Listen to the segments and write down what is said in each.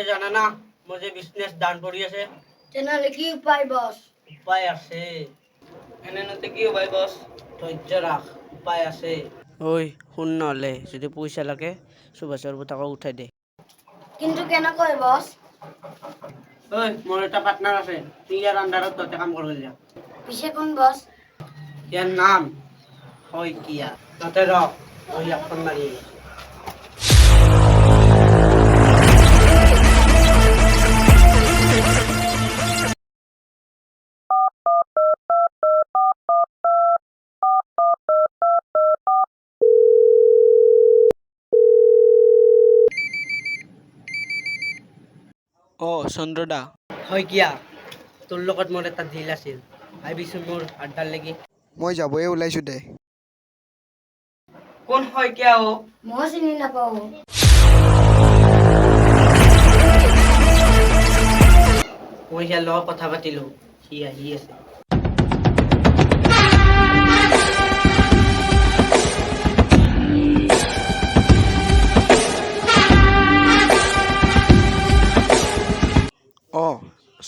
বছে জানা না মোৰ যে বিজনেছ ডাউন পৰি আছে তেনেহ'লে কি উপায় বছ? উপায় আছে এনেনতে কি উপায় বছ ধৈৰ্য ৰাখ উপায় আছে ঐ শুন নহ'লে যদি পইচা লাগে সুভাষৰ পুতাকক উঠাই দে কিন্তু কেনেকৈ বছ? ঐ মোৰ এটা পাৰ্টনাৰ আছে তুই ইয়াৰ আণ্ডাৰত তহঁতে কাম কৰিব যা পিছে কোন বছ? ইয়াৰ নাম শইকীয়া তহঁতে ৰ মই ইয়াক ফোন মাৰি আহিম। চন্দ্ৰদা শইকীয়া তোৰ লগত মোৰ এটা ডিল আছিল আহিবিচোন মোৰ আড্ডাৰ লাগি মই যাবই ওলাইছো দে কোন শইকীয়া অ মই চিনি নাপাওঁ। মই ইয়াৰ লগত কথা পাতিলো সি আহি আছে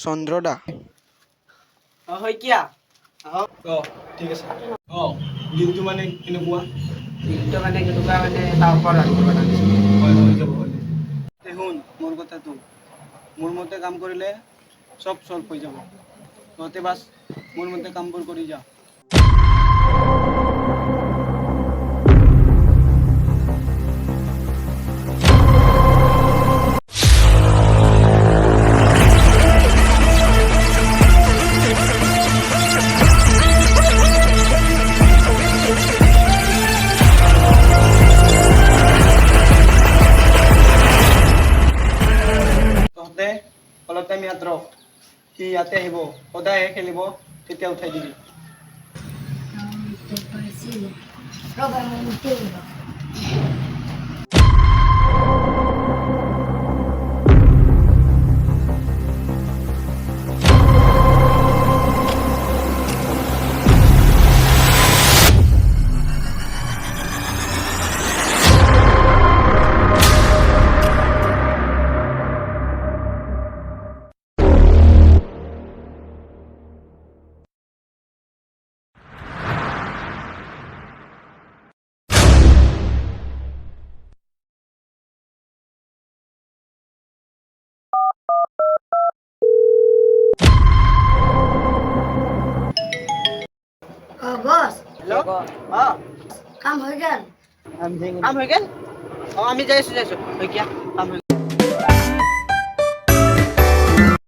চন্দ্ৰদা শইকীয়া আহক ঠিক আছে দিনটো মানে কেনেকুৱা দিনটো মানে কেনেকুৱা মানে তাৰ ওপৰত ৰাখিব লাগিছিল হৈ যাব শুন মোৰ কথাটো মোৰ মতে কাম কৰিলে চব চল্ভ হৈ যাব তহঁতে বাছ মোৰ মতে কামবোৰ কৰি যা তহঁতে অলপ টাইম ইয়াত ৰখ সি ইয়াতে আহিব সদায় খেলিব তেতিয়া উঠাই দিবি ৰ'বা মই উঠি আহিব। বছ হেল্ল' কাম হৈ গ'ল। কাম হৈ গ'ল আমি যাই আছো শইকীয়া কাম হৈ